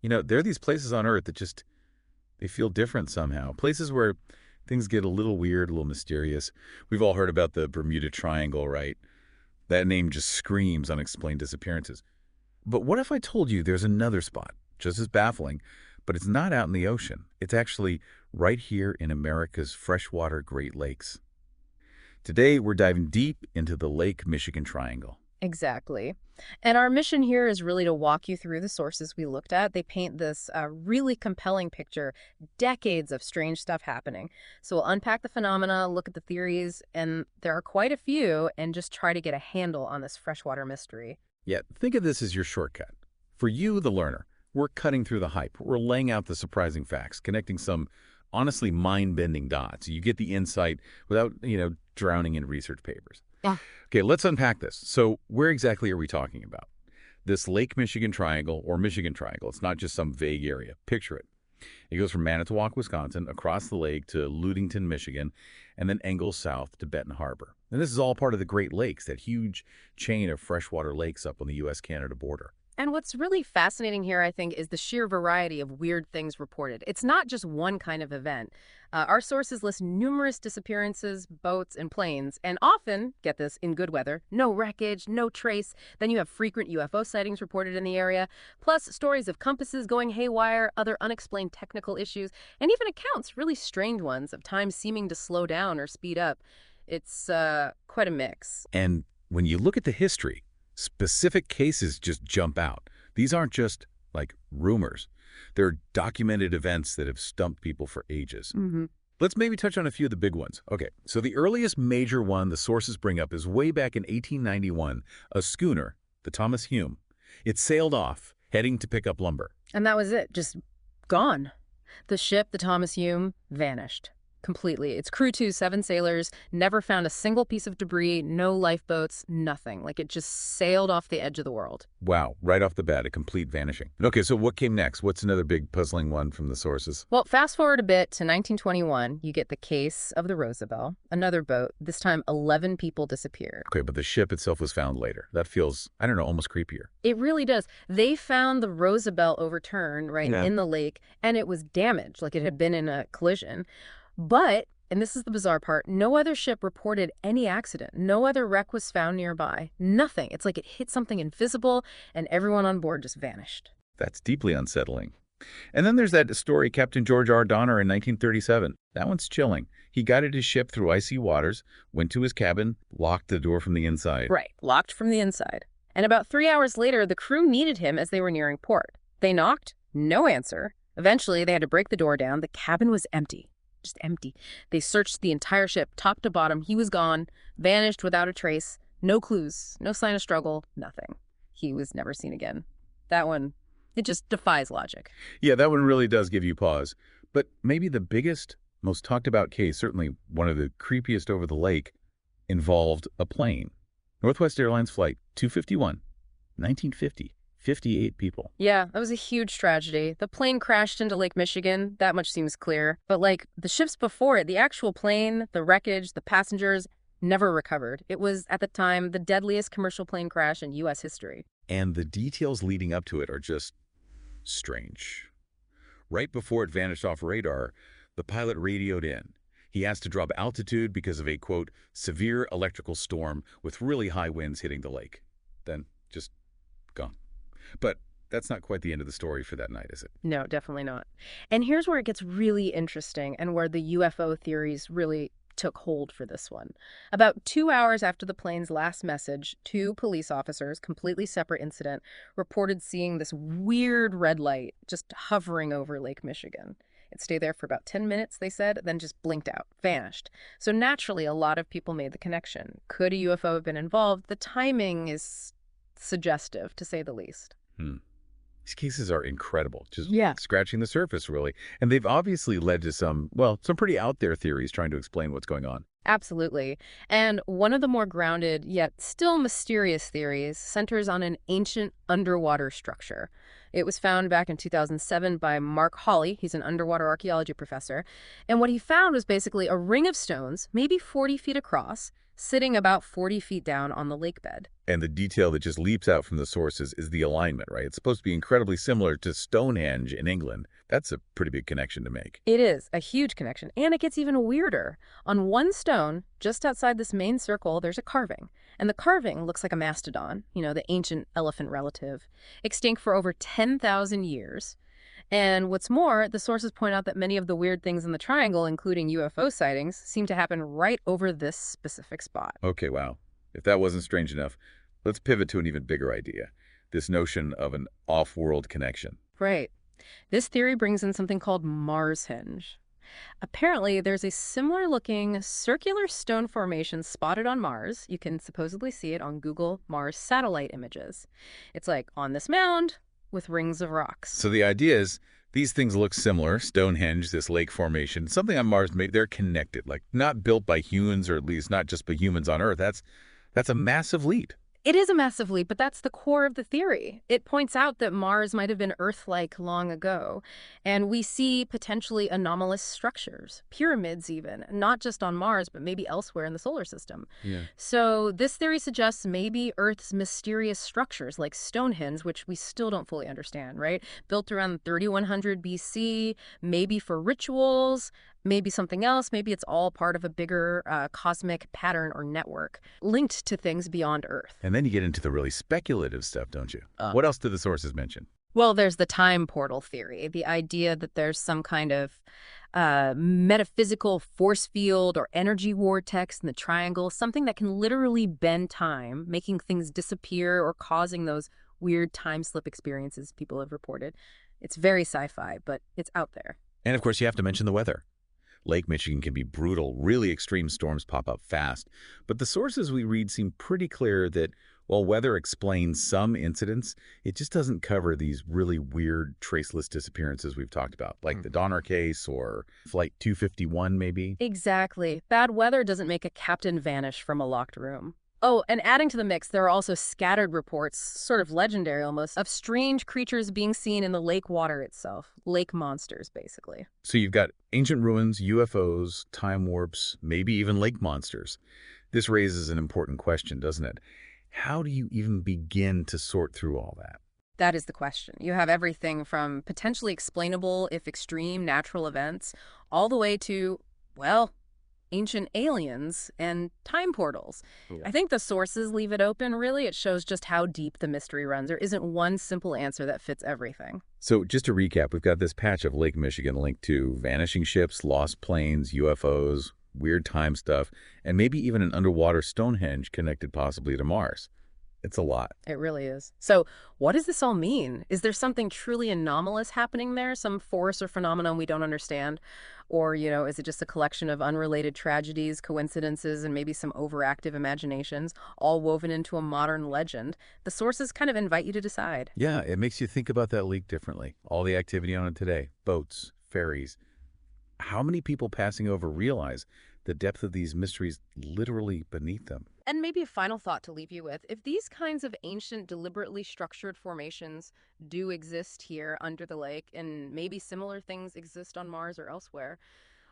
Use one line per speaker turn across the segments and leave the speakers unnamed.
There are these places on Earth that just, they feel different somehow. Places where things get a little weird, a little mysterious. We've all heard about the Bermuda Triangle, right? That name just screams unexplained disappearances. But what if I told you there's another spot, just as baffling, but it's not out in the ocean. It's actually right here in America's freshwater Great Lakes. Today, we're diving deep into the Lake Michigan Triangle.
Exactly. And our mission here is really to walk you through the sources we looked at. They paint this really compelling picture, decades of strange stuff happening. So we'll unpack the phenomena, look at the theories, and there are quite a few, and just try to get a handle on this freshwater mystery.
Yet, think of this as your shortcut. For you, the learner, we're cutting through the hype. We're laying out the surprising facts, connecting some honestly mind-bending dots. You get the insight without, drowning in research papers.
Yeah.
Okay, let's unpack this. So where exactly are we talking about? This Lake Michigan Triangle, or Michigan Triangle, it's not just some vague area. Picture it. It goes from Manitowoc, Wisconsin, across the lake to Ludington, Michigan, and then angles south to Benton Harbor. And this is all part of the Great Lakes, that huge chain of freshwater lakes up on the U.S.-Canada border.
And what's really fascinating here, I think, is the sheer variety of weird things reported. It's not just one kind of event. Our sources list numerous disappearances, boats, and planes, and often, get this, in good weather, no wreckage, no trace. Then you have frequent UFO sightings reported in the area, plus stories of compasses going haywire, other unexplained technical issues, and even accounts, really strange ones, of time seeming to slow down or speed up. It's quite a mix.
And when you look at the history, specific cases just jump out. These aren't just, like, rumors. They're documented events that have stumped people for ages.
Mm-hmm.
Let's maybe touch on a few of the big ones. Okay, so the earliest major one the sources bring up is way back in 1891, a schooner, the Thomas Hume. It sailed off, heading to pick up lumber.
And that was it, just gone. The ship, the Thomas Hume, vanished completely. Its crew, too, 7 sailors, never found a single piece of debris, no lifeboats, nothing. Like, it just sailed off the edge of the world.
Wow, right off the bat, a complete vanishing. Okay, so what came next? What's another big puzzling one from the sources?
Well, fast forward a bit to 1921, you get the case of the Roosevelt, another boat. This time, 11 people disappeared.
Okay, but the ship itself was found later. That feels, I don't know, almost creepier.
It really does. They found the Roosevelt overturned, right, in the lake, and it was damaged, like it had been in a collision. But, and this is the bizarre part, no other ship reported any accident. No other wreck was found nearby. Nothing. It's like it hit something invisible, and everyone on board just vanished.
That's deeply unsettling. And then there's that story, Captain George R. Donner in 1937. That one's chilling. He guided his ship through icy waters, went to his cabin, locked the door from the inside.
Right, locked from the inside. And about 3 hours later, the crew needed him as they were nearing port. They knocked, no answer. Eventually, they had to break the door down. The cabin was empty. Just empty. They searched the entire ship, top to bottom. He was gone, vanished without a trace. No clues, no sign of struggle, nothing. He was never seen again. That one, it just defies logic.
Yeah, that one really does give you pause. But maybe the biggest, most talked about case, certainly one of the creepiest over the lake, involved a plane. Northwest Airlines Flight 251, 1950. 58 people.
Yeah, that was a huge tragedy. The plane crashed into Lake Michigan. That much seems clear. But like the ships before it, the actual plane, the wreckage, the passengers never recovered. It was, at the time, the deadliest commercial plane crash in U.S. history.
And the details leading up to it are just strange. Right before it vanished off radar, the pilot radioed in. He asked to drop altitude because of a, quote, severe electrical storm with really high winds hitting the lake. Then just gone. But that's not quite the end of the story for that night, is it?
No, definitely not. And here's where it gets really interesting and where the UFO theories really took hold for this one. About 2 hours after the plane's last message, 2 police officers, completely separate incident, reported seeing this weird red light just hovering over Lake Michigan. It stayed there for about 10 minutes, they said, then just blinked out, vanished. So naturally, a lot of people made the connection. Could a UFO have been involved? The timing is suggestive, to say the least.
These cases are incredible, just
Yeah.
scratching the surface, really. And they've obviously led to some pretty out there theories trying to explain what's going on.
Absolutely. And one of the more grounded, yet still mysterious theories centers on an ancient underwater structure. It was found back in 2007 by Mark Hawley. He's an underwater archaeology professor. And what he found was basically a ring of stones, maybe 40 feet across, sitting about 40 feet down on the lake bed.
And the detail that just leaps out from the sources is the alignment, right? It's supposed to be incredibly similar to Stonehenge in England. That's a pretty big connection to make.
It is a huge connection, and it gets even weirder. On one stone, just outside this main circle, there's a carving. And the carving looks like a mastodon, the ancient elephant relative, extinct for over 10,000 years. And what's more, the sources point out that many of the weird things in the triangle, including UFO sightings, seem to happen right over this specific spot.
Okay, wow. If that wasn't strange enough, let's pivot to an even bigger idea, this notion of an off-world connection.
Right. This theory brings in something called Mars Hinge. Apparently, there's a similar-looking circular stone formation spotted on Mars. You can supposedly see it on Google Mars satellite images. It's like on this mound with rings of rocks.
So the idea is these things look similar, Stonehenge, this lake formation, something on Mars, maybe they're connected, like not built by humans, or at least not just by humans on Earth. That's a massive leap.
It is a massive leap, but that's the core of the theory. It points out that Mars might have been Earth-like long ago, and we see potentially anomalous structures, pyramids even, not just on Mars, but maybe elsewhere in the solar system.
Yeah.
So this theory suggests maybe Earth's mysterious structures, like Stonehenge, which we still don't fully understand, right? Built around 3100 BC, maybe for rituals, maybe something else. Maybe it's all part of a bigger cosmic pattern or network linked to things beyond Earth.
And then you get into the really speculative stuff, don't you? What else do the sources mention?
Well, there's the time portal theory, the idea that there's some kind of metaphysical force field or energy vortex in the triangle, something that can literally bend time, making things disappear or causing those weird time slip experiences people have reported. It's very sci-fi, but it's out there.
And of course, you have to mention the weather. Lake Michigan can be brutal. Really extreme storms pop up fast. But the sources we read seem pretty clear that while weather explains some incidents, it just doesn't cover these really weird traceless disappearances we've talked about, like the Donner case or Flight 251 maybe.
Exactly. Bad weather doesn't make a captain vanish from a locked room. Oh, and adding to the mix, there are also scattered reports, sort of legendary almost, of strange creatures being seen in the lake water itself. Lake monsters, basically.
So you've got ancient ruins, UFOs, time warps, maybe even lake monsters. This raises an important question, doesn't it? How do you even begin to sort through all that?
That is the question. You have everything from potentially explainable, if extreme, natural events, all the way to, well, ancient aliens and time portals.
Yeah.
I think the sources leave it open, really. It shows just how deep the mystery runs. There isn't one simple answer that fits everything.
So just to recap, we've got this patch of Lake Michigan linked to vanishing ships, lost planes, UFOs, weird time stuff, and maybe even an underwater Stonehenge connected possibly to Mars. It's a lot.
It really is. So what does this all mean? Is there something truly anomalous happening there? Some force or phenomenon we don't understand? Or, is it just a collection of unrelated tragedies, coincidences, and maybe some overactive imaginations, all woven into a modern legend? The sources kind of invite you to decide.
Yeah, it makes you think about that leak differently. All the activity on it today, boats, ferries. How many people passing over realize the depth of these mysteries literally beneath them?
And maybe a final thought to leave you with. If these kinds of ancient, deliberately structured formations do exist here under the lake, and maybe similar things exist on Mars or elsewhere,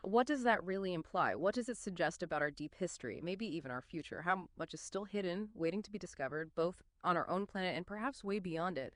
what does that really imply? What does it suggest about our deep history, maybe even our future? How much is still hidden, waiting to be discovered, both on our own planet and perhaps way beyond it?